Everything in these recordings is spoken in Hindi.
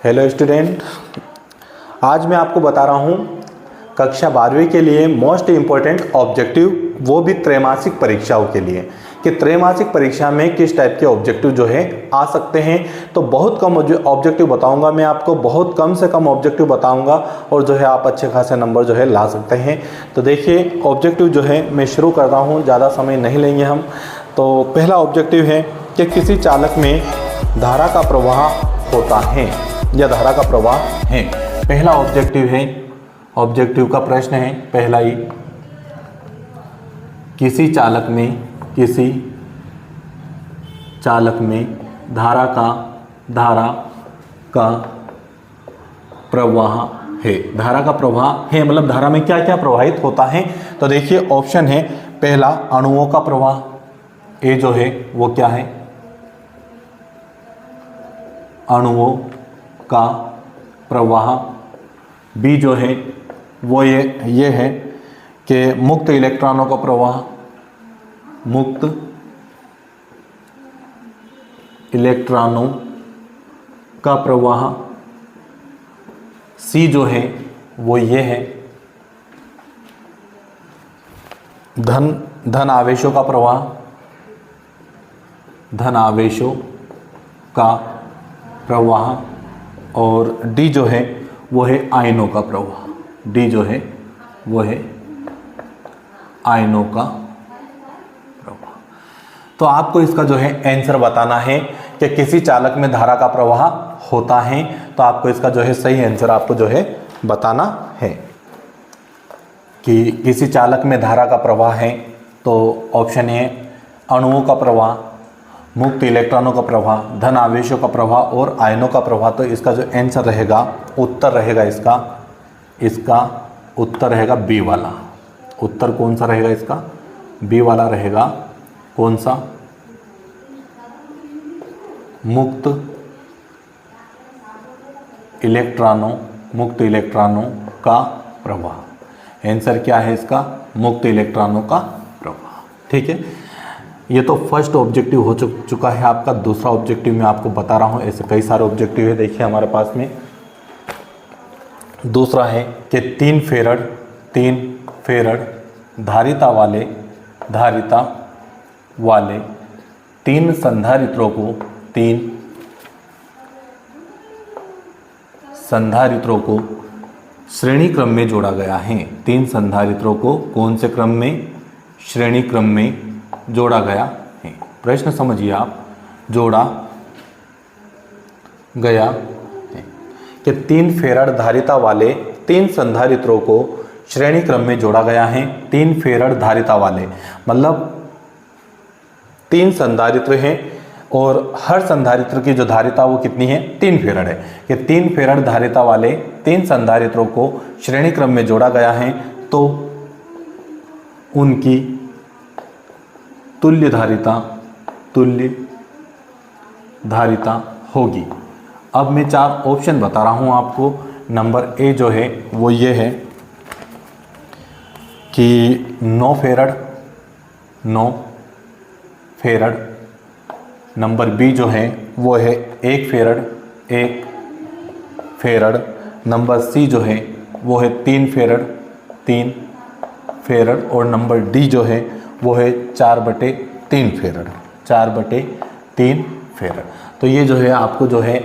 हेलो स्टूडेंट, आज मैं आपको बता रहा हूँ कक्षा 12वीं के लिए मोस्ट इम्पोर्टेंट ऑब्जेक्टिव, वो भी त्रैमासिक परीक्षाओं के लिए, कि त्रैमासिक परीक्षा में किस टाइप के ऑब्जेक्टिव जो है आ सकते हैं। तो बहुत कम ऑब्जेक्टिव बताऊंगा मैं आपको, बहुत कम से कम ऑब्जेक्टिव बताऊंगा और जो है आप अच्छे खासे नंबर जो है ला सकते हैं। तो देखिए ऑब्जेक्टिव जो है मैं शुरू कर रहा हूँ, ज़्यादा समय नहीं लेंगे हम। तो पहला ऑब्जेक्टिव है कि किसी चालक में धारा का प्रवाह होता है या धारा का प्रवाह है। पहला ऑब्जेक्टिव है, ऑब्जेक्टिव का प्रश्न है पहला ही, किसी चालक में धारा का प्रवाह है। धारा का प्रवाह है मतलब धारा में क्या क्या प्रवाहित होता है। तो देखिए ऑप्शन है, पहला अणुओं का प्रवाह, ए जो है वो क्या है, अणुओं का प्रवाह। बी जो है वो ये है कि मुक्त इलेक्ट्रॉनों का प्रवाह, मुक्त इलेक्ट्रॉनों का प्रवाह। सी जो है वो ये है, धन आवेशों का प्रवाह, धन आवेशों का प्रवाह। और डी जो है वो है आयनों का प्रवाह। डी जो है वो है आयनों का प्रवाह। तो आपको इसका जो है आंसर बताना है कि किसी चालक में धारा का प्रवाह होता है। तो आपको इसका जो है सही आंसर आपको जो है बताना है कि किसी चालक में धारा का प्रवाह है। तो ऑप्शन ए अणुओं का प्रवाह, मुक्त इलेक्ट्रॉनों का प्रवाह, धन आवेशों का प्रवाह और आयनों का प्रवाह। तो इसका जो आंसर रहेगा, उत्तर रहेगा इसका उत्तर रहेगा बी वाला। उत्तर कौन सा रहेगा इसका, बी वाला रहेगा। कौन सा, मुक्त इलेक्ट्रॉनों का प्रवाह। आंसर क्या है इसका, मुक्त इलेक्ट्रॉनों का प्रवाह। ठीक है, ये तो फर्स्ट ऑब्जेक्टिव हो चुका है आपका। दूसरा ऑब्जेक्टिव मैं आपको बता रहा हूँ, ऐसे कई सारे ऑब्जेक्टिव है। देखिए हमारे पास में दूसरा है कि 3 फेरड धारिता वाले 3 संधारित्रों को श्रेणी क्रम में जोड़ा गया है। 3 संधारित्रों को कौन से क्रम में, श्रेणी क्रम में जोड़ा गया है। प्रश्न समझिए आप, जोड़ा गया है कि 3 फेराड धारिता वाले 3 संधारित्रों को श्रेणी क्रम में जोड़ा गया है। 3 फेराड धारिता वाले मतलब 3 संधारित्र हैं और हर संधारित्र की जो धारिता वो कितनी है, 3 फेराड है। कि 3 फेराड धारिता वाले 3 संधारित्रों को श्रेणी क्रम में जोड़ा गया है तो उनकी तुल्य धारिता होगी। अब मैं 4 ऑप्शन बता रहा हूं आपको। नंबर ए जो है वो ये है कि 9 फेरड। नंबर बी जो है वो है 1 फेरड। नंबर सी जो है वो है 3 फेरड। और नंबर डी जो है वो है 4/3 फेरड। 4/3 फेरड। तो ये जो है आपको जो है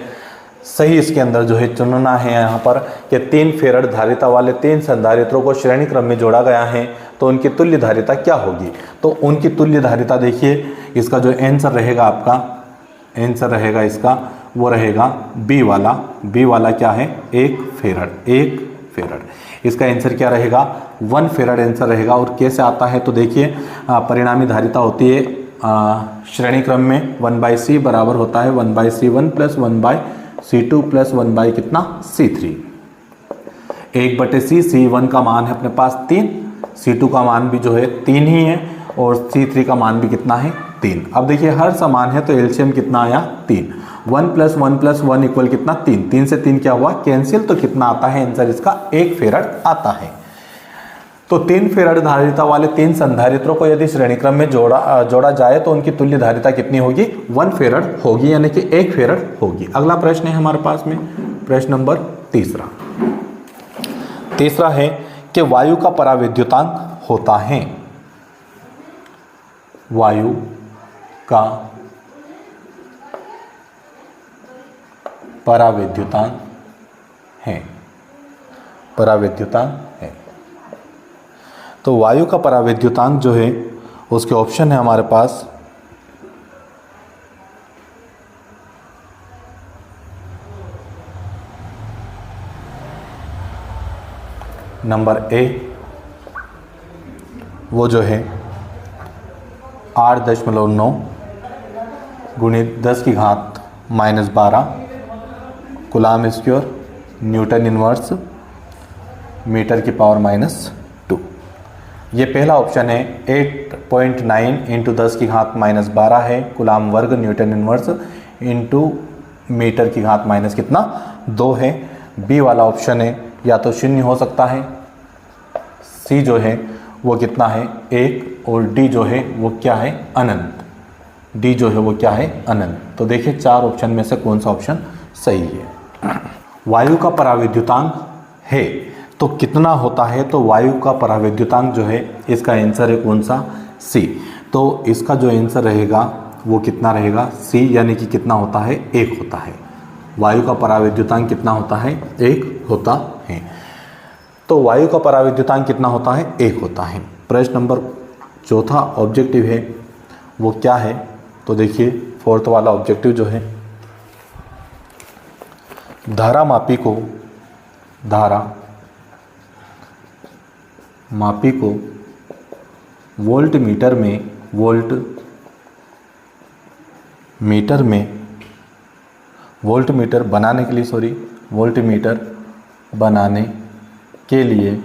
सही इसके अंदर जो है चुनना है यहाँ पर कि 3 फेरड धारिता वाले 3 संधारित्रों को श्रेणी क्रम में जोड़ा गया है तो उनकी तुल्य धारिता क्या होगी। तो उनकी तुल्य धारिता देखिए, इसका जो आंसर रहेगा आपका, आंसर रहेगा इसका वो रहेगा बी वाला। बी वाला क्या है, 1 फेरड। इसका आंसर क्या रहेगा, 1 फेरड आंसर रहेगा। और कैसे आता है तो देखिए, परिणामी धारिता होती है श्रेणी क्रम में 1/c बराबर होता है 1/c1 प्लस 1/c2 प्लस 1/ कितना, c3। 1/c, c1 का मान है अपने पास 3, c2 का मान भी जो है 3 ही है और c3 का मान भी कितना है, 3। अब देखिए हर समान है तो एलसीएम कितना आया, 3। 1 + 1 + 1 इक्वल कितना, 3। 3 से 3 क्या हुआ, कैंसिल। तो कितना आता है आंसर इसका, 1 फेरड आता है। तो 3 फेराड धारिता वाले 3 संधारित्रों को यदि श्रेणी क्रम में जोड़ा जाए तो उनकी तुल्य धारिता कितनी होगी, 1 फेराड होगी, यानी कि 1 फेराड होगी। अगला प्रश्न है हमारे पास में प्रश्न नंबर तीसरा है कि वायु का परावैद्युतांक होता है, वायु का परावैद्युतांक है, परावैद्युतांक है। तो वायु का परावैद्युतांक जो है उसके ऑप्शन है हमारे पास नंबर ए, वो जो है 8.9 गुणित 10⁻⁻12 coulomb square newton inverse metre की पावर -2। ये पहला ऑप्शन है। 8.9 इंटू 10⁻⁻12 है कूलाम वर्ग न्यूटन इनवर्स इंटू मीटर की घात माइनस कितना 2 है। बी वाला ऑप्शन है या तो 0 हो सकता है, सी जो है वो कितना है 1 और डी जो है वो क्या है अनंत, डी जो है वो क्या है अनंत। तो देखिए 4 ऑप्शन में से कौन सा ऑप्शन सही है। वायु का परावैद्युतांक है तो कितना होता है, तो वायु का परावैद्युतांक जो है इसका आंसर है कौन सा सी। तो इसका जो आंसर रहेगा वो कितना रहेगा सी, यानी कि कितना होता है 1 होता है। वायु का परावैद्युतांक कितना होता है 1 होता है। तो वायु का परावैद्युतांक कितना होता है 1 होता है। प्रश्न नंबर चौथा ऑब्जेक्टिव है वो क्या है, तो देखिए फोर्थ वाला ऑब्जेक्टिव जो है धारा मापी को वोल्ट मीटर बनाने के लिए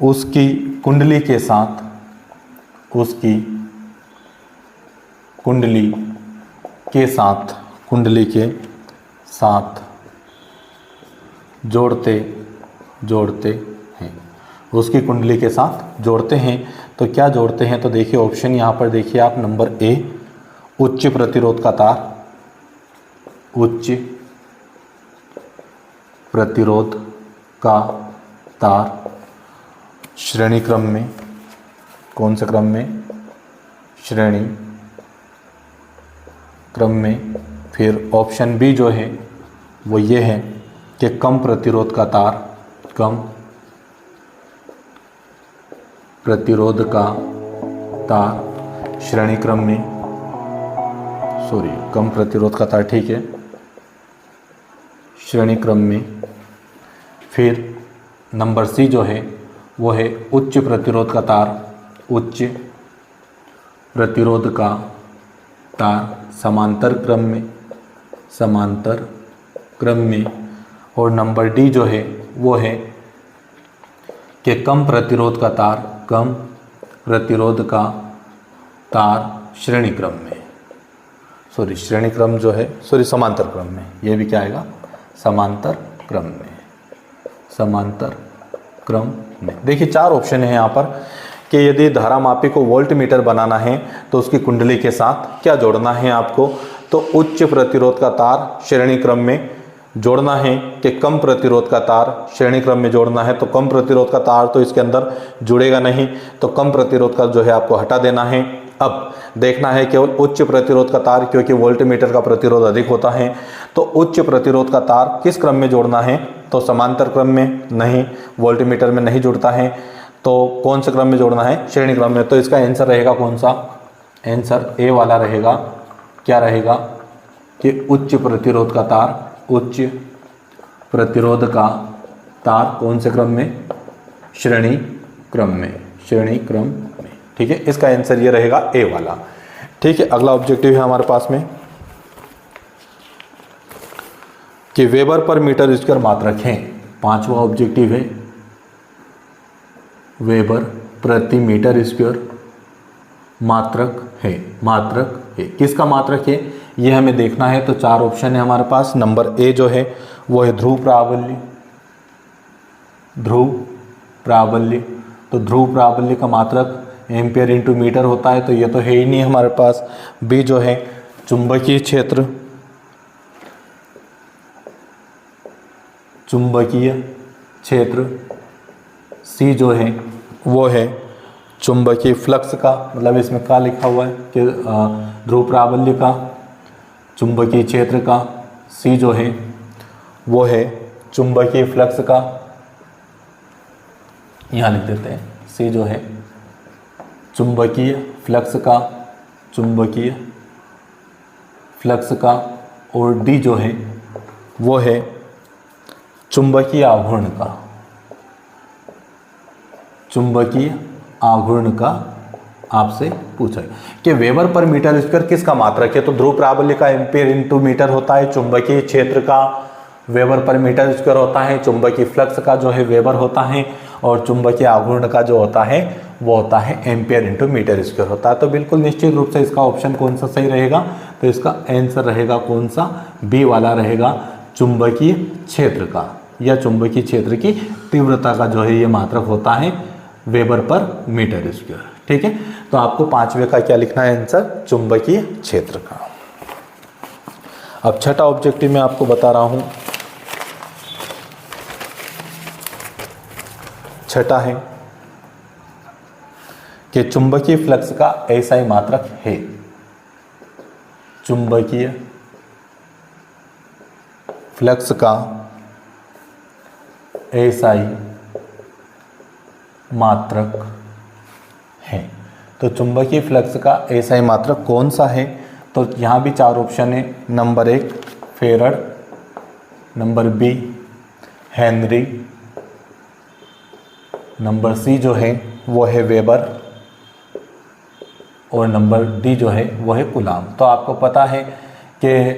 उसकी कुंडली के साथ जोड़ते हैं, उसकी कुंडली के साथ जोड़ते हैं। तो क्या जोड़ते हैं, तो देखिए ऑप्शन यहाँ पर देखिए आप नंबर ए उच्च प्रतिरोध का तार श्रेणी क्रम में, कौन से क्रम में श्रेणी क्रम में। फिर ऑप्शन बी जो है वो ये है कि कम प्रतिरोध का तार श्रेणी क्रम में, कम प्रतिरोध का तार, ठीक है, श्रेणी क्रम में। फिर नंबर सी जो है वो है उच्च प्रतिरोध का तार समांतर क्रम में। और नंबर डी जो है वो है कि कम प्रतिरोध का तार श्रेणी क्रम में, श्रेणी क्रम जो है समांतर क्रम में। ये भी क्या आएगा समांतर क्रम में। देखिए 4 ऑप्शन है यहाँ पर कि यदि धारा मापी को वोल्ट मीटर बनाना है तो उसकी कुंडली के साथ क्या जोड़ना है आपको, तो उच्च प्रतिरोध का तार श्रेणी क्रम में जोड़ना है कि कम प्रतिरोध का तार श्रेणी क्रम में जोड़ना है। तो कम प्रतिरोध का तार तो इसके अंदर जुड़ेगा नहीं, तो कम प्रतिरोध का जो है आपको हटा देना है। अब देखना है केवल उच्च प्रतिरोध का तार, क्योंकि वोल्ट मीटर का प्रतिरोध अधिक होता है। तो उच्च प्रतिरोध का तार किस क्रम में जोड़ना है, तो समांतर क्रम में, नहीं वोल्ट मीटर में नहीं जुड़ता है। तो कौन से क्रम में जोड़ना है, श्रेणी क्रम में। तो इसका आंसर रहेगा कौन सा, आंसर ए वाला रहेगा। क्या रहेगा कि उच्च प्रतिरोध का तार कौन से क्रम में, श्रेणी क्रम में। ठीक है, इसका आंसर ये रहेगा ए वाला। ठीक है, अगला ऑब्जेक्टिव है हमारे पास में कि वेबर पर मीटर स्क्वायर मात्रक है। 5वां ऑब्जेक्टिव है वेबर प्रति मीटर स्क्वायर मात्रक है। किसका मात्रक है ये हमें देखना है। तो 4 ऑप्शन है हमारे पास। नंबर ए जो है वो है ध्रुव प्राबल्य। तो ध्रुव प्राबल्य का मात्रक एम्पियर इंटू मीटर होता है, तो ये तो है ही नहीं हमारे पास। बी जो है चुंबकीय क्षेत्र चुंबकीय क्षेत्र, सी जो है वो है चुंबकीय फ्लक्स का, मतलब इसमें क्या लिखा हुआ है कि ध्रुव प्राबल्य का, चुंबकीय क्षेत्र का, सी जो है वो है चुंबकीय फ्लक्स का, यहाँ लिख देते हैं, सी जो है चुंबकीय फ्लक्स का, चुंबकीय फ्लक्स का, और डी जो है वो है चुंबकीय आघूर्ण का, चुंबकीय आघूर्ण का आपसे पूछा है कि वेबर पर मीटर स्क्वायर किसका मात्रक है। तो ध्रुव प्राबल्य का एम्पीयर इंटू मीटर होता है, चुंबकीय क्षेत्र का वेबर पर मीटर स्क्वायर होता है, चुंबकीय फ्लक्स का जो है वेबर होता है, और चुंबकीय आघूर्ण का जो होता है वो होता है एम्पीयर इंटू मीटर स्क्वायर होता है। तो बिल्कुल निश्चित रूप से इसका ऑप्शन कौन सा सही रहेगा, तो इसका आंसर रहेगा कौन सा, बी वाला रहेगा, चुंबकीय क्षेत्र का या चुंबकीय क्षेत्र की तीव्रता का जो है ये मात्रक होता है वेबर पर मीटर स्क्वायर। ठीक है, तो आपको पांचवे का क्या लिखना है आंसर, चुंबकीय क्षेत्र का। अब छठा ऑब्जेक्टिव मैं आपको बता रहा हूं, छठा है कि चुंबकीय फ्लक्स का एसआई मात्रक है, चुंबकीय फ्लक्स का एसआई मात्रक है। तो चुंबकीय फ्लक्स का एसआई मात्रक कौन सा है, तो यहाँ भी चार ऑप्शन है, number 1 farad, number B henry, number C जो है वो है वेबर, और नंबर डी जो है वो है कूलाम। तो आपको पता है कि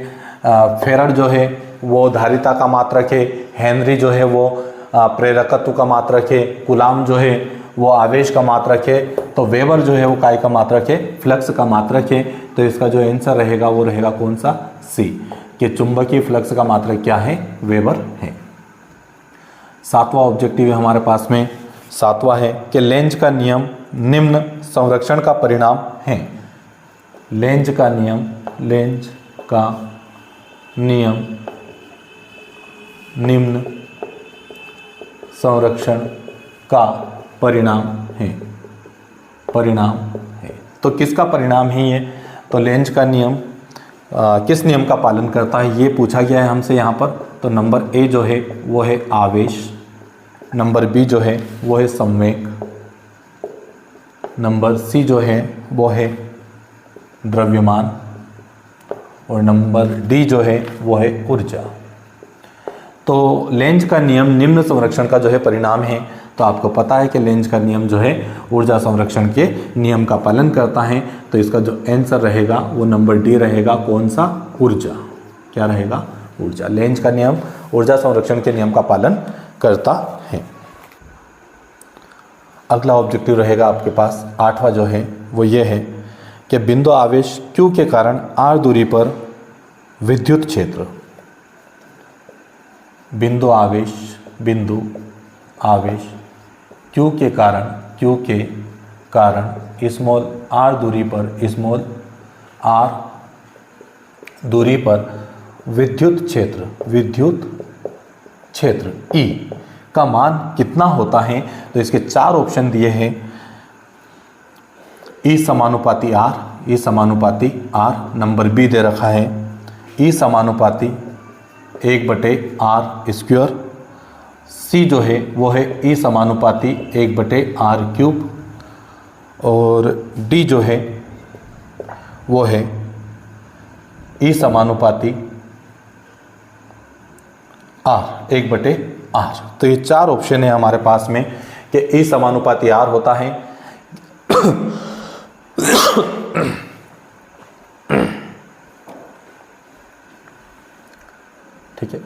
फेरड जो है वो धारिता का मात्रक है, हेनरी जो है वो प्रेरकत्व का मात्रक है, कूलाम जो है वो आवेश का मात्रक है, तो वेबर जो है वो काय का मात्रक है, फ्लक्स का मात्रक है। तो इसका जो आंसर रहेगा वो रहेगा कौन सा, सी, कि चुंबकीय फ्लक्स का मात्रक क्या है, वेबर है। सातवां ऑब्जेक्टिव है हमारे पास में, सातवां है कि लेंज का नियम निम्न संरक्षण का परिणाम है। लेंज का नियम, लेंज का नियम निम्न संरक्षण का परिणाम है, परिणाम है। तो किसका परिणाम है ये, तो लेंज का नियम किस नियम का पालन करता है ये पूछा गया है हमसे यहाँ पर। तो नंबर ए जो है वो है आवेश, नंबर बी जो है वो है संवेग, नंबर सी जो है वो है द्रव्यमान, और नंबर डी जो है वो है ऊर्जा। तो लेंज का नियम निम्न संरक्षण का जो है परिणाम है। तो आपको पता है कि लेंज का नियम जो है ऊर्जा संरक्षण के नियम का पालन करता है। तो इसका जो आंसर रहेगा वो नंबर डी रहेगा, कौन सा, ऊर्जा। क्या रहेगा, ऊर्जा। लेंज का नियम ऊर्जा संरक्षण के नियम का पालन करता है। अगला ऑब्जेक्टिव रहेगा आपके पास, आठवां जो है वो ये है कि बिंदु आवेश Q के कारण r दूरी पर विद्युत क्षेत्र, बिंदु आवेश Q के कारण स्मॉल r दूरी पर, स्मॉल r दूरी पर विद्युत क्षेत्र E का मान कितना होता है। तो इसके चार ऑप्शन दिए हैं, E समानुपाती R, नंबर बी दे रखा है E समानुपाती 1/r², सी जो है वो है E समानुपाती 1/r³, और डी जो है वो है E समानुपाती R 1/r। तो ये चार ऑप्शन है हमारे पास में कि E समानुपाती R होता है ठीक है।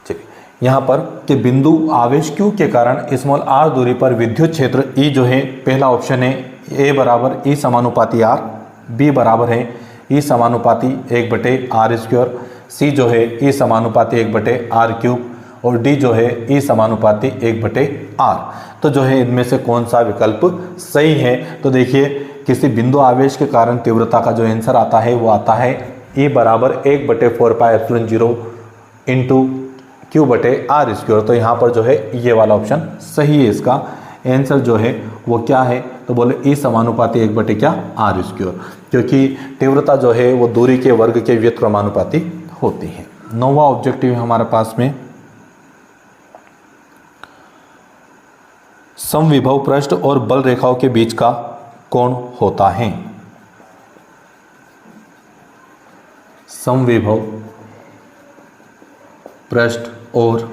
चलिए यहाँ पर कि बिंदु आवेश Q के कारण स्मॉल r दूरी पर विद्युत क्षेत्र E जो है, पहला ऑप्शन है A बराबर E समानुपाती R, B बराबर है E समानुपाती 1/r², C जो है E समानुपाती 1/r³, और D जो है E समानुपाती 1/r। तो जो है इनमें से कौन सा विकल्प सही है। तो देखिए किसी बिंदु आवेश के कारण तीव्रता का जो आंसर आता है वो आता है E बराबर 1/4πε0 इंटू Q/r²। तो यहाँ पर जो है ये वाला ऑप्शन सही है। इसका आंसर जो है वो क्या है, तो बोले E समानुपाती 1/r², क्योंकि तीव्रता जो है वो दूरी के वर्ग के व्युत्क्रमानुपाती होती है। 9वां ऑब्जेक्टिव है हमारे पास में, समविभव पृष्ठ और बल रेखाओं के बीच का कोण होता है। समविभव पृष्ठ और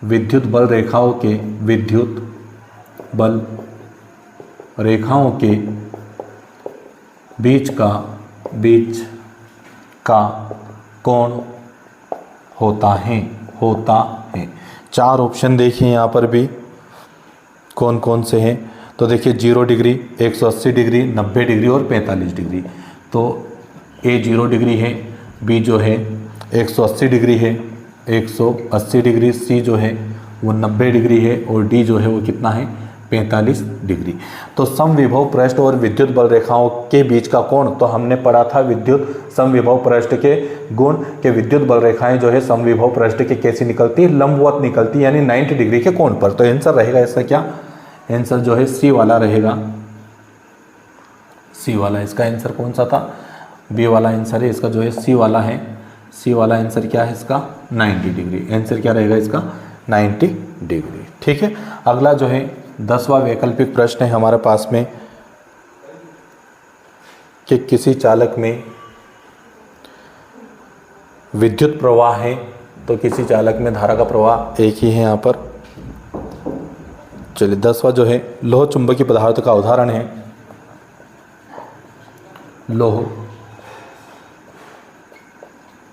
विद्युत बल रेखाओं के बीच का कोण होता है। 4 ऑप्शन देखिए यहाँ पर भी कौन कौन से हैं। तो देखिए 0 डिग्री, 180 डिग्री, 90 डिग्री और 45 डिग्री। तो A 0 डिग्री है, B जो है 180 डिग्री है, 180 डिग्री, C जो है वो 90 डिग्री है और D जो है वो कितना है 45 डिग्री। तो समविभव पृष्ठ और विद्युत बल रेखाओं के बीच का कोण, तो हमने पढ़ा था विद्युत समविभव पृष्ठ के गुण के विद्युत बल रेखाएं जो है समविभव पृष्ठ के कैसी निकलती है, लंबवत निकलती, यानी 90 डिग्री के कोण पर। तो आंसर रहेगा इसका क्या, आंसर जो है C वाला रहेगा। C वाला इसका आंसर कौन सा था, B वाला आंसर है इसका जो है C वाला है। C वाला आंसर क्या है इसका 90 डिग्री। आंसर क्या रहेगा इसका 90 डिग्री। ठीक है। अगला जो है 10वां वैकल्पिक प्रश्न है हमारे पास में कि किसी चालक में विद्युत प्रवाह है, तो किसी चालक में धारा का प्रवाह एक ही है यहाँ पर। चलिए 10वां जो है लोह चुंबकीय पदार्थ का उदाहरण है। लोह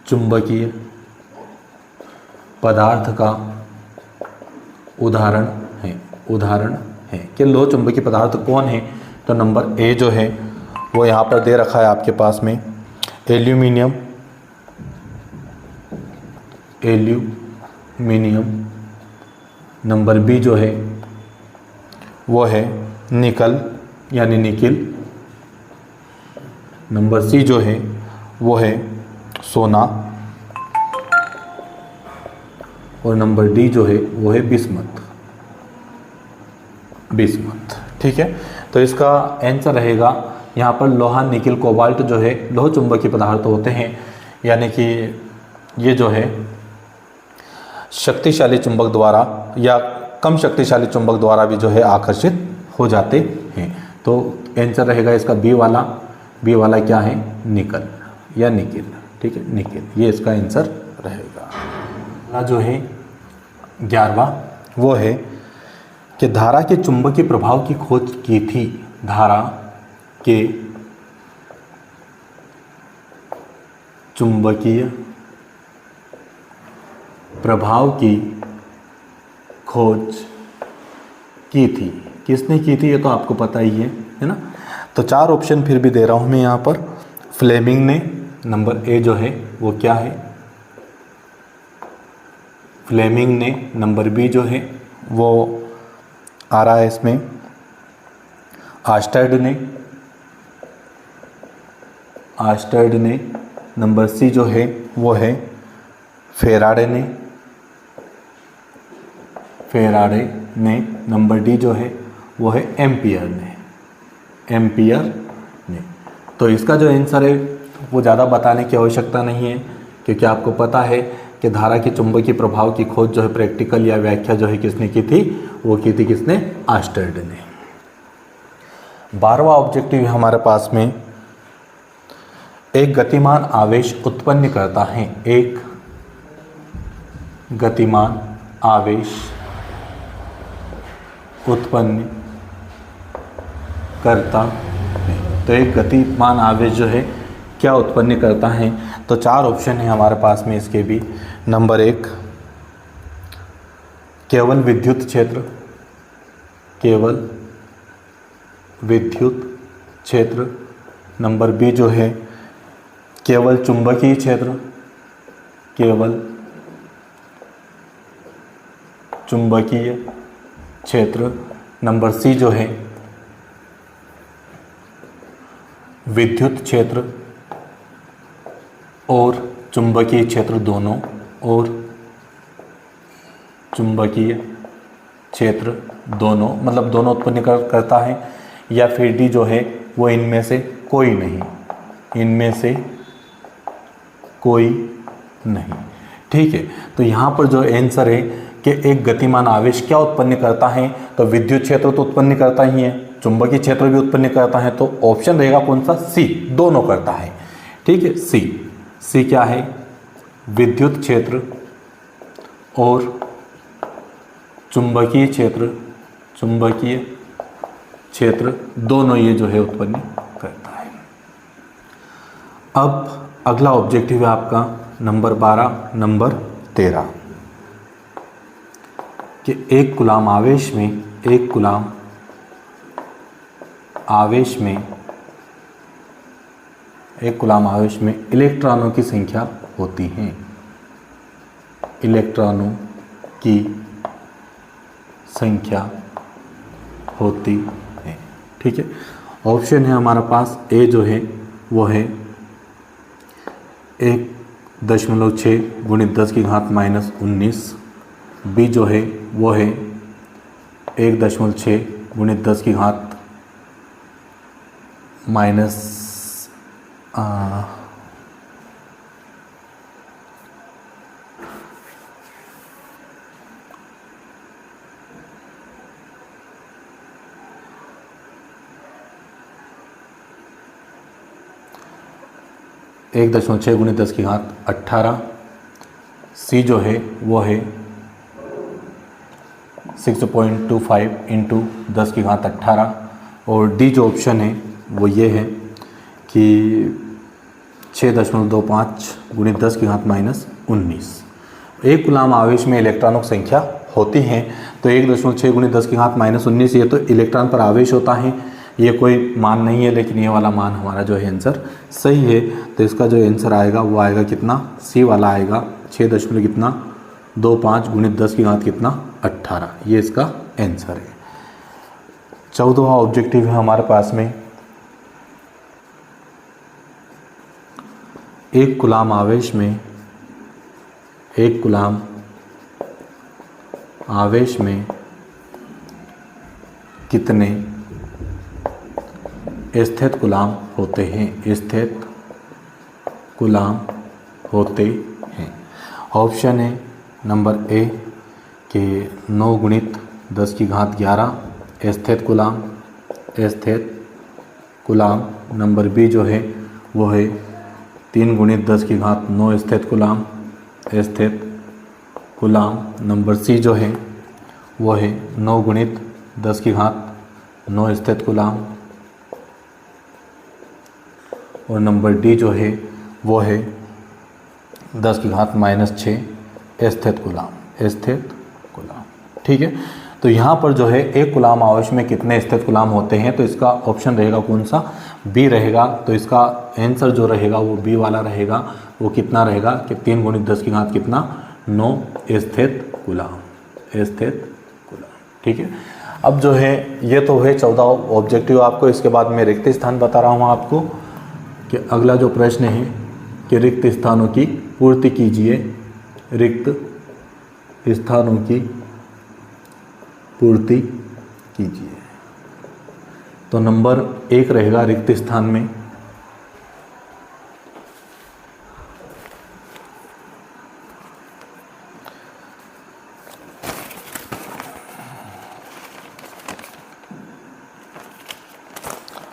चुंबकीय पदार्थ का उदाहरण है कि लोह चुंबकीय पदार्थ कौन है। तो नंबर ए जो है वो यहाँ पर दे रखा है आपके पास में, एल्यूमिनियम। नंबर बी जो है वो है निकल यानी निकिल। नंबर सी जो है वो है सोना और नंबर डी जो है वो है बिस्मथ। ठीक है। तो इसका आंसर रहेगा यहाँ पर लोहा, निकिल, कोबाल्ट जो है लोह चुंबकीय पदार्थ होते हैं, यानी कि ये जो है शक्तिशाली चुंबक द्वारा या कम शक्तिशाली चुंबक द्वारा भी जो है आकर्षित हो जाते हैं। तो आंसर रहेगा इसका बी वाला क्या है, निकल या निकिल। ठीक है, निकिल, ये इसका आंसर रहेगा। अगला जो है 11वां वो है कि धारा के चुंबकीय प्रभाव की खोज की थी। धारा के चुंबकीय प्रभाव की खोज की थी। किसने की थी ये तो आपको पता ही है ना। तो 4 ऑप्शन फिर भी दे रहा हूँ मैं यहाँ पर। फ्लेमिंग ने, नंबर ए जो है वो क्या है फ्लेमिंग ने। नंबर बी जो है वो आ रहा है इसमें आस्टर्ड ने। नंबर सी जो है वो है फेराडे ने। नंबर डी जो है वो है एम्पियर ने। तो इसका जो आंसर है वो ज़्यादा बताने की आवश्यकता नहीं है, क्योंकि आपको पता है कि धारा के चुंबकीय प्रभाव की खोज जो है प्रैक्टिकल या व्याख्या जो है किसने की थी, वो की थी किसने, आस्टर्ड ने। 12वां ऑब्जेक्टिव हमारे पास में एक गतिमान आवेश उत्पन्न करता है। एक गतिमान आवेश उत्पन्न करता है। तो एक गतिमान आवेश जो है क्या उत्पन्न करता है। तो 4 ऑप्शन है हमारे पास में इसके भी। नंबर 1 केवल विद्युत क्षेत्र। नंबर बी जो है केवल चुंबकीय क्षेत्र। नंबर सी जो है विद्युत क्षेत्र। और चुंबकीय क्षेत्र दोनों, और चुंबकीय क्षेत्र दोनों, मतलब दोनों उत्पन्न करता है, या फिर डी जो है वो इनमें से कोई नहीं, इनमें से कोई नहीं। ठीक है, तो यहाँ पर जो आंसर है कि एक गतिमान आवेश क्या उत्पन्न करता है, तो विद्युत क्षेत्र तो उत्पन्न करता ही है, चुंबकीय क्षेत्र भी उत्पन्न करता है, तो ऑप्शन रहेगा कौन सा, सी, दोनों करता है। ठीक है, सी क्या है, विद्युत क्षेत्र और चुंबकीय क्षेत्र दोनों ये जो है उत्पन्न करता है। अब अगला ऑब्जेक्टिव है आपका नंबर 12, नंबर 13 कि एक कूलाम आवेश में इलेक्ट्रॉनों की संख्या होती है, इलेक्ट्रॉनों की संख्या होती है। ठीक है, ऑप्शन है हमारे पास, ए जो है वो है 1.6 गुणित 10 की घात -19, बी जो है वो है 1.6 गुणित 10 की घात -1.6 गुणित 10 की घात 18, सी जो है वो है 6.25 इंटू 10 की घात 18, और डी जो ऑप्शन है वो ये है कि 6.25 गुणित 10 की घात -19। एक कूलाम आवेश में इलेक्ट्रॉनों की संख्या होती है, तो 1.6 गुणित 10 की घात -19 ये तो इलेक्ट्रॉन पर आवेश होता है, ये कोई मान नहीं है, लेकिन ये वाला मान हमारा जो है आंसर सही है। तो इसका जो आंसर आएगा वो आएगा कितना, सी वाला आएगा 6.25 गुणित 10 की घात कितना 18, ये इसका आंसर है। 14वां ऑब्जेक्टिव है हमारे पास में, एक कूलाम आवेश में कितने स्थित कूलाम होते हैं, ऑप्शन है नंबर ए कि 9 गुणित 10 की घात 11 स्थित कूलाम, नंबर बी जो है वो है 3 गुणित 10 की घात 9 स्थित कूलाम, नंबर सी जो है वो है 9 गुणित 10 की घात 9 स्थित कूलाम, और नंबर डी जो है वो है 10 की घात -6 स्थित कूलाम। ठीक है, तो यहाँ पर जो है एक कूलाम आवेश में कितने स्थित कूलाम होते हैं, तो इसका ऑप्शन रहेगा कौन सा, बी रहेगा। तो इसका आंसर जो रहेगा वो बी वाला रहेगा, वो कितना रहेगा कि 3 गुणित 10 की घात कितना 9 स्थित कूलाम। ठीक है, अब जो है ये तो है 14 ऑब्जेक्टिव आपको। इसके बाद मैं रिक्त स्थान बता रहा हूँ आपको कि अगला जो प्रश्न है कि रिक्त स्थानों की पूर्ति कीजिए, रिक्त स्थानों की पूर्ति कीजिए। तो नंबर 1 रहेगा रिक्त स्थान में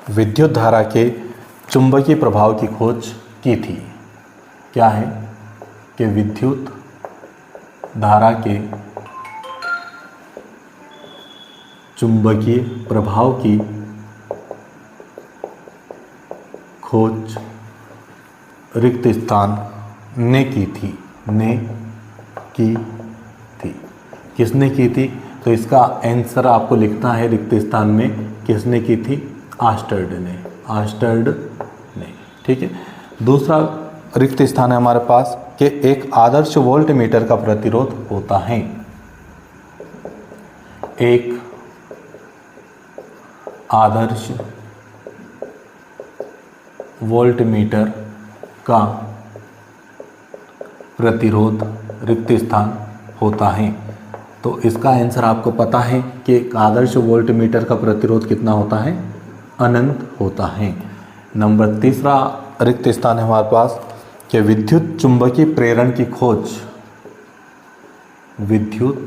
विद्युत धारा के चुंबकीय प्रभाव की खोज की थी। क्या है कि विद्युत धारा के चुंबकीय प्रभाव की खोज रिक्त स्थान ने की थी। किसने की थी? तो इसका आंसर आपको लिखना है रिक्त स्थान में किसने की थी, आस्टर्ड ने। ठीक है, दूसरा रिक्त स्थान है हमारे पास कि एक आदर्श वोल्ट मीटर का प्रतिरोध होता है। एक आदर्श वोल्ट मीटर का प्रतिरोध रिक्त स्थान होता है। तो इसका आंसर आपको पता है कि एक आदर्श वोल्टमीटर का प्रतिरोध कितना होता है, अनंत होता है। नंबर तीसरा रिक्त स्थान है हमारे पास कि विद्युत चुंबकीय प्रेरण की खोज, विद्युत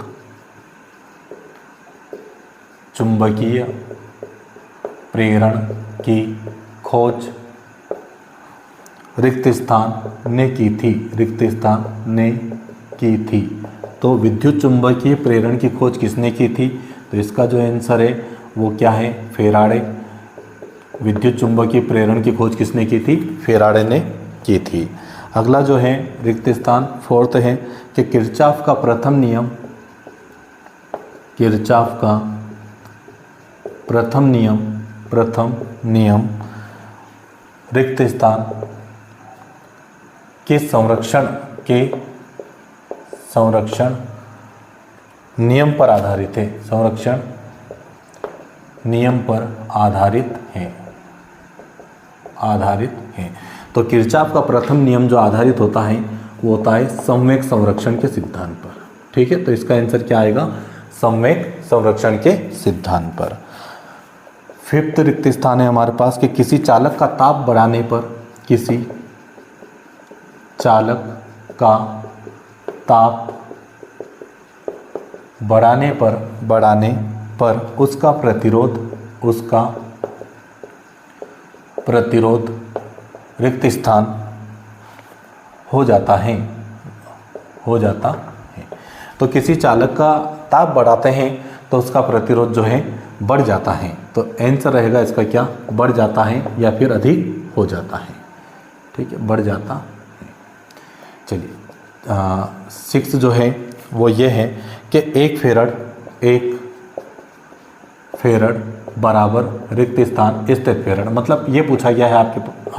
चुंबकीय प्रेरण की खोज रिक्त स्थान ने की थी, रिक्त स्थान ने की थी। तो विद्युत चुंबकीय प्रेरण की खोज किसने की थी, तो इसका जो आंसर है वो क्या है, फेराडे। विद्युत चुंबकीय प्रेरण की खोज किसने की थी, फेराडे ने की थी। अगला जो है रिक्त स्थान फोर्थ है कि किरचॉफ का प्रथम नियम, किरचॉफ का प्रथम नियम रिक्त स्थान के संरक्षण नियम पर आधारित है, संरक्षण नियम पर आधारित है। तो किरचॉफ का प्रथम नियम जो आधारित होता है वो होता है संवेग संरक्षण के सिद्धांत पर। ठीक है, तो इसका आंसर क्या आएगा, संवेग संरक्षण के सिद्धांत पर। फिफ्थ रिक्त स्थान है हमारे पास कि किसी चालक का ताप बढ़ाने पर, किसी चालक का ताप बढ़ाने पर उसका प्रतिरोध रिक्त स्थान हो जाता है। तो किसी चालक का ताप बढ़ाते हैं तो उसका प्रतिरोध जो है बढ़ जाता है। तो आंसर रहेगा इसका क्या, बढ़ जाता है या फिर अधिक हो जाता है। ठीक है, बढ़ जाता है। चलिए सिक्स जो है वो ये है कि एक फेरड बराबर रिक्त स्थान स्थित फेरड। मतलब ये पूछा गया है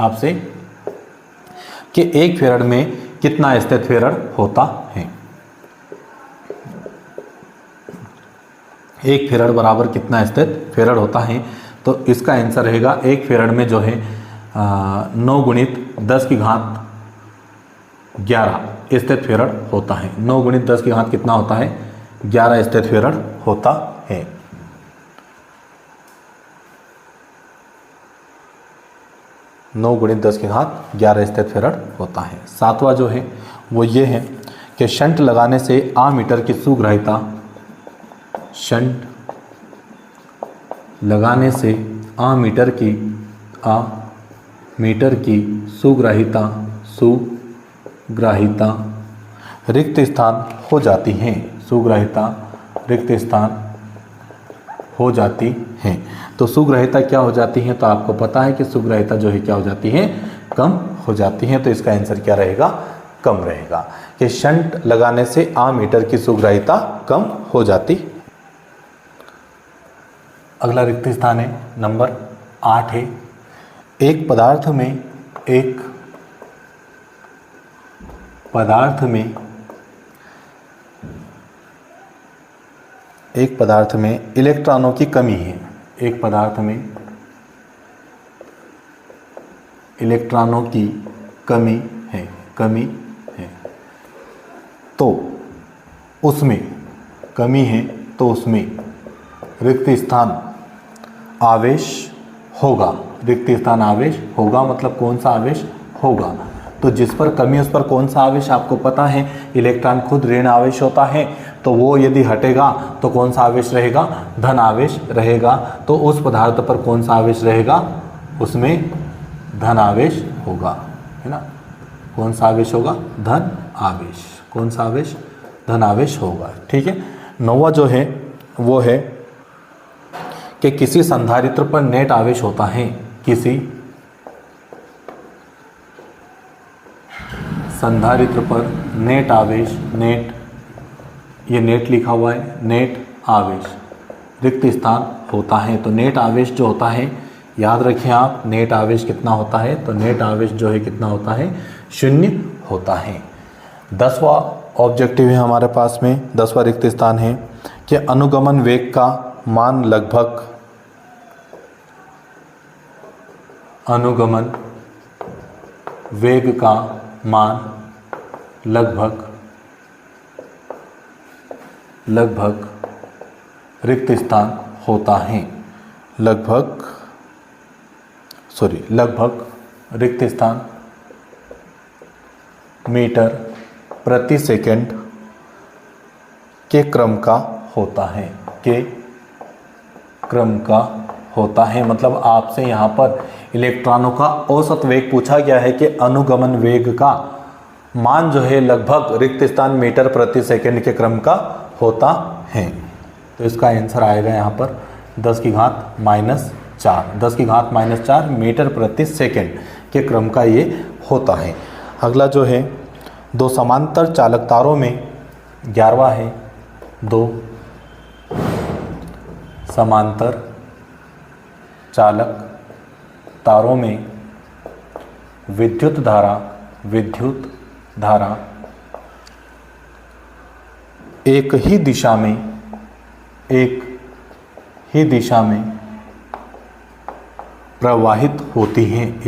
आपसे कि एक फेरड में कितना स्थित फेरड होता है। एक फेरड बराबर कितना स्थित फेरड होता है, तो इसका आंसर रहेगा एक फेरड में जो है 9 गुणित 10 की घात 11 स्थित फेरड होता है। 9 गुणित 10 की घात कितना होता है, 11 स्थित फेरड होता है। नौ गुणित 10 की घात 11 स्थित फेरड होता है। सातवां जो है वो ये है कि शंट लगाने से आमीटर की सुग्राह्यता, शंट लगाने से आमीटर की सुग्राह्यता रिक्त स्थान हो जाती है। सुग्राह्यता रिक्त स्थान हो जाती है। तो सुग्राह्यता क्या हो जाती है, तो आपको पता है कि सुग्राह्यता जो है क्या हो जाती है, कम हो जाती है। तो इसका आंसर क्या रहेगा, कम रहेगा कि शंट लगाने से आमीटर की सुग्राह्यता कम हो जाती। अगला रिक्त स्थान है नंबर 8 है। एक पदार्थ में इलेक्ट्रॉनों की कमी है। एक पदार्थ में इलेक्ट्रॉनों की कमी है तो उसमें रिक्त स्थान आवेश होगा। रिक्त स्थान आवेश होगा मतलब कौन सा आवेश होगा, तो जिस पर कमी उस पर कौन सा आवेश आपको पता है, इलेक्ट्रॉन खुद ऋण आवेश होता है। तो वो यदि हटेगा तो कौन सा आवेश रहेगा, धन आवेश रहेगा। तो उस पदार्थ पर कौन सा आवेश रहेगा, उसमें धन आवेश होगा, है ना। कौन सा आवेश होगा, धन आवेश। कौन सा आवेश, धन आवेश होगा। ठीक है। 9वां जो है वो है कि किसी संधारित्र पर नेट आवेश होता है। किसी संधारित्र पर नेट आवेश, ये नेट लिखा हुआ है, नेट आवेश रिक्त स्थान होता है। तो नेट आवेश जो होता है, याद रखें आप, नेट आवेश कितना होता है, तो नेट आवेश जो है कितना होता है, 0 होता है। 10वां ऑब्जेक्टिव है हमारे पास में, 10वां रिक्त स्थान है कि अनुगमन वेग का मान लगभग, अनुगमन वेग का मान लगभग रिक्त स्थान होता है। लगभग रिक्त स्थान मीटर प्रति सेकंड के क्रम का होता है। मतलब आपसे यहाँ पर इलेक्ट्रॉनों का औसत वेग पूछा गया है कि अनुगमन वेग का मान जो है लगभग रिक्त स्थान मीटर प्रति सेकंड के क्रम का होता है। तो इसका आंसर आएगा यहाँ पर 10 की घात माइनस 4 मीटर प्रति सेकंड के क्रम का ये होता है। अगला जो है दो समांतर चालक तारों में 11वां है, दो समांतर चालक तारों में विद्युत धारा एक ही दिशा में प्रवाहित होती हैं,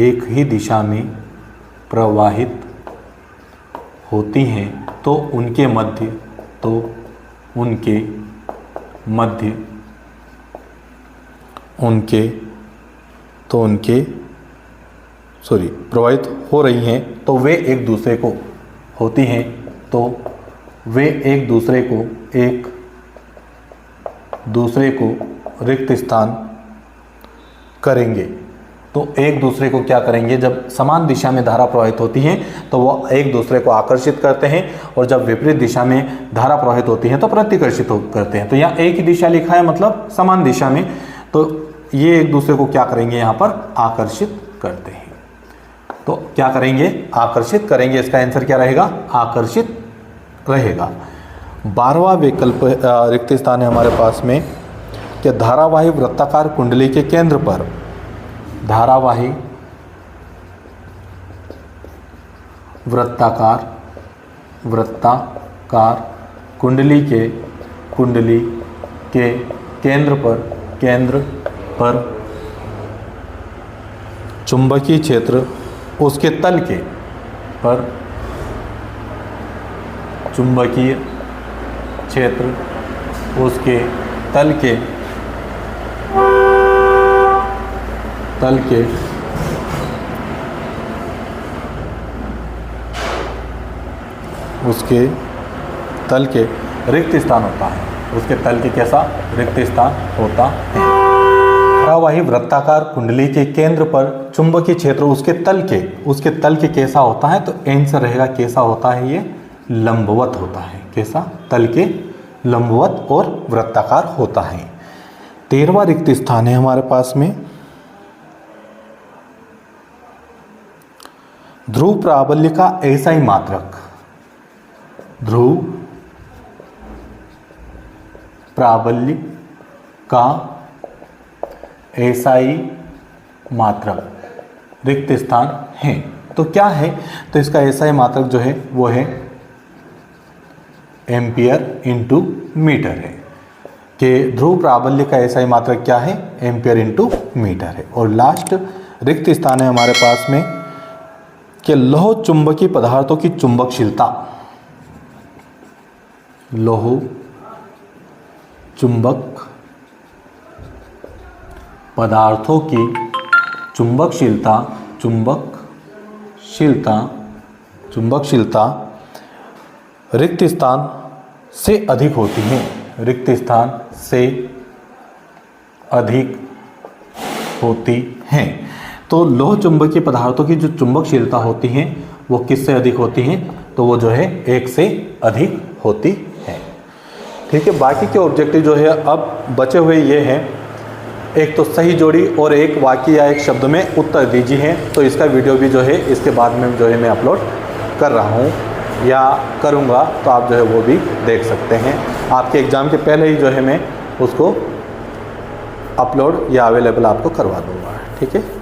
तो उनके प्रवाहित हो रही हैं, तो वे एक दूसरे को होती हैं, तो वे एक दूसरे को रिक्त स्थान करेंगे। तो एक दूसरे को क्या करेंगे, जब समान दिशा में धारा प्रवाहित होती है तो वो एक दूसरे को आकर्षित करते हैं, और जब विपरीत दिशा में धारा प्रवाहित होती है तो प्रतिकर्षित करते हैं। तो यहाँ एक ही दिशा लिखा है, मतलब समान दिशा में, तो ये एक दूसरे को क्या करेंगे, यहाँ पर आकर्षित करते हैं। तो क्या करेंगे, आकर्षित करेंगे। इसका आंसर क्या रहेगा, आकर्षित रहेगा। 12वां विकल्प रिक्त स्थान है हमारे पास में कि धारावाही वृत्ताकार कुंडली के केंद्र पर, धारावाही वृत्ताकार कुंडली के केंद्र पर चुंबकीय क्षेत्र उसके तल के पर चुंबकीय क्षेत्र उसके तल के रिक्त स्थान होता है। उसके तल के कैसा रिक्त स्थान होता है। धारावाही वृत्ताकार कुंडली के केंद्र पर चुंबकीय क्षेत्र उसके तल के कैसा होता है, तो आंसर रहेगा कैसा होता है, ये लंबवत होता है। कैसा, तल के लंबवत और वृत्ताकार होता है। 13वां रिक्त स्थान है हमारे पास में ध्रुव प्राबल्य का एसआई मात्रक। ध्रुव प्राबल्य का एसआई मात्रक रिक्त स्थान है। तो क्या है, तो इसका एसआई मात्रक जो है वो है एम्पियर इंटू मीटर है। कि ध्रुव प्राबल्य का एसआई मात्रक क्या है, एम्पियर इंटू मीटर है। और लास्ट रिक्त स्थान है हमारे पास में कि लौह चुंबकीय पदार्थों की चुंबकशीलता, लौह चुंबक पदार्थों की चुंबकशीलता रिक्त स्थान से अधिक होती है। रिक्त स्थान से अधिक होती हैं। तो लौह चुंबकीय पदार्थों की जो चुंबकशीलता होती है वो किससे अधिक होती हैं, तो वो जो है 1 से अधिक होती है। ठीक है, बाकी के ऑब्जेक्टिव जो है अब बचे हुए ये हैं, एक तो सही जोड़ी और एक वाक्य या एक शब्द में उत्तर दीजिए। तो इसका वीडियो भी जो है इसके बाद में जो है मैं अपलोड कर रहा हूँ या करूँगा, तो आप जो है वो भी देख सकते हैं। आपके एग्ज़ाम के पहले ही जो है मैं उसको अपलोड या अवेलेबल आपको करवा दूँगा। ठीक है।